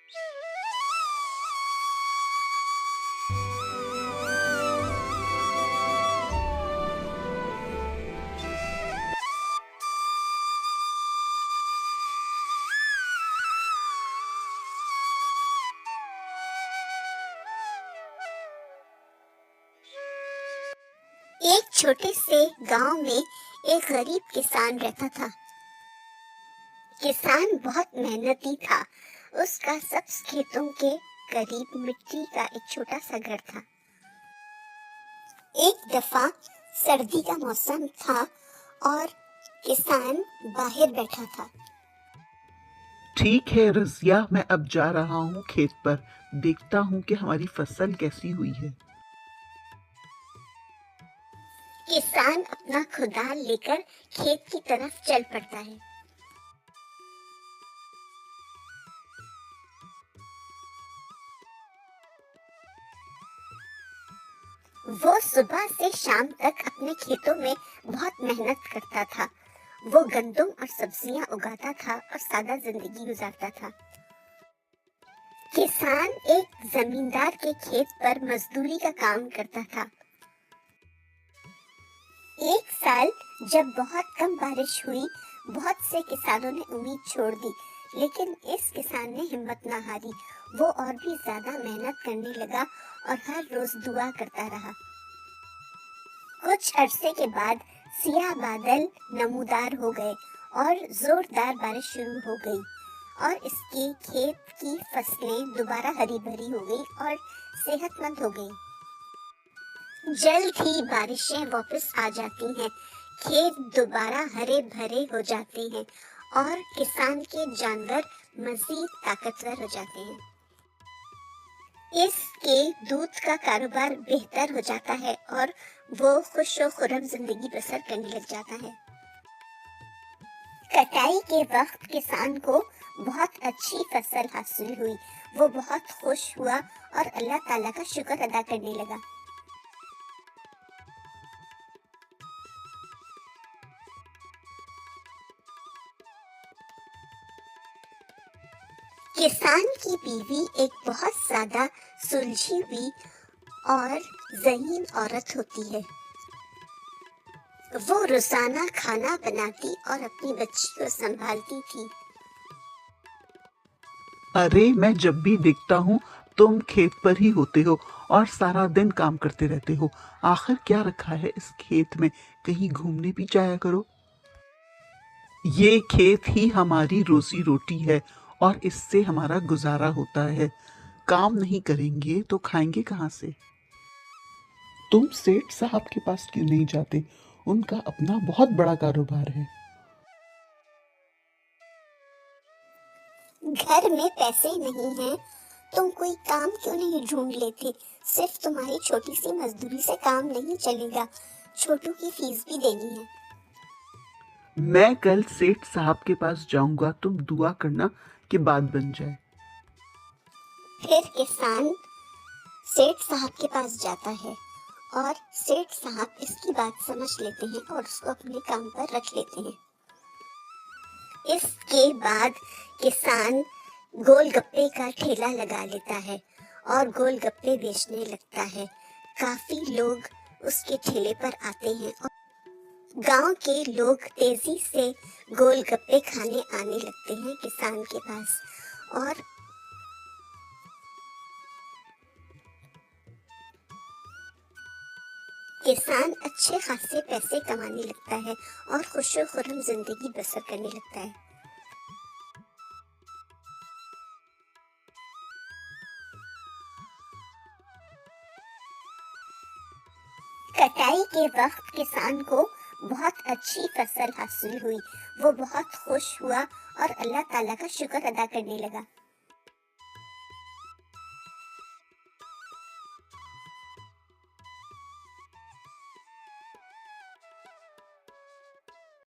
ایک چھوٹے سے گاؤں میں ایک غریب کسان رہتا تھا۔ کسان بہت محنتی تھا۔ اس کا سب کھیتوں کے قریب مٹی کا ایک چھوٹا سا گھر تھا۔ ایک دفعہ سردی کا موسم تھا اور کسان باہر بیٹھا تھا۔ ٹھیک ہے رضیہ، میں اب جا رہا ہوں کھیت پر، دیکھتا ہوں کہ ہماری فصل کیسی ہوئی ہے۔ کسان اپنا کھدال لے کر کھیت کی طرف چل پڑتا ہے۔ وہ صبح سے شام تک اپنے کھیتوں میں بہت محنت کرتا تھا۔ وہ گندم اور سبزیاں اگاتا تھا اور سادہ زندگی گزارتا تھا۔ کسان ایک زمیندار کے کھیت پر مزدوری کا کام کرتا تھا۔ ایک سال جب بہت کم بارش ہوئی، بہت سے کسانوں نے امید چھوڑ دی، لیکن اس کسان نے ہمت نہ ہاری۔ وہ اور بھی زیادہ محنت کرنے لگا اور ہر روز دعا کرتا رہا۔ کچھ عرصے کے بعد سیاہ بادل نمودار ہو گئے اور زوردار بارش شروع ہو گئی، اور اس کے کھیت کی فصلیں دوبارہ ہری بھری ہو گئی اور صحت مند ہو گئی۔ جلد ہی بارشیں واپس آ جاتی ہیں، کھیت دوبارہ ہرے بھرے ہو جاتے ہیں اور کسان کے جانور مزید طاقتور ہو جاتے ہیں۔ اس کے دودھ کا کاروبار بہتر ہو جاتا ہے اور وہ خوش و خرم زندگی بسر کرنے لگ جاتا ہے۔ کٹائی کے وقت کسان کو بہت اچھی فصل حاصل ہوئی۔ وہ بہت خوش ہوا اور اللہ تعالیٰ کا شکر ادا کرنے لگا۔ کسان کی بیوی ایک بہت زیادہ سلجھی ہوئی اور ذہین عورت ہوتی ہے۔ وہ روزانہ کھانا بناتی اور اپنی بچی کو سنبھالتی تھی۔ ارے میں جب بھی دیکھتا ہوں تم کھیت پر ہی ہوتے ہو اور سارا دن کام کرتے رہتے ہو۔ آخر کیا رکھا ہے اس کھیت میں؟ کہیں گھومنے بھی جایا کرو۔ یہ کھیت ہی ہماری روزی روٹی ہے اور اس سے ہمارا گزارا ہوتا ہے۔ کام نہیں کریں گے تو کھائیں گے کہاں سے؟ تم سیٹھ صاحب کے پاس کیوں نہیں جاتے؟ ان کا اپنا بہت بڑا کاروبار ہے۔ گھر میں پیسے نہیں ہیں، تم کوئی کام کیوں نہیں ڈھونڈ لیتے؟ صرف تمہاری چھوٹی سی مزدوری سے کام نہیں چلے گا، چھوٹو کی فیس بھی دینی ہے۔ میں کل سیٹھ صاحب کے پاس جاؤں گا، تم دعا کرنا کہ بات بن جائے۔ پھر کسان سیٹھ صاحب کے پاس جاتا ہے اور سیٹھ صاحب اس کی بات سمجھ لیتے ہیں اور اس کو اپنے کام پر رکھ لیتے ہیں۔ اس کے بعد کسان گول گپے کا ٹھیلا لگا لیتا ہے اور گول گپے بیچنے لگتا ہے۔ کافی لوگ اس کے ٹھیلے پر آتے ہیں اور گاؤں کے لوگ تیزی سے گول گپے کھانے آنے لگتے ہیں کسان کے پاس، اور کسان اچھے خاصے پیسے کمانے لگتا ہے اور خوش و خرم زندگی بسر کرنے لگتا ہے۔ کٹائی کے وقت کسان کو بہت اچھی فصل حاصل ہوئی۔ وہ بہت خوش ہوا اور اللہ تعالیٰ کا شکر ادا کرنے لگا۔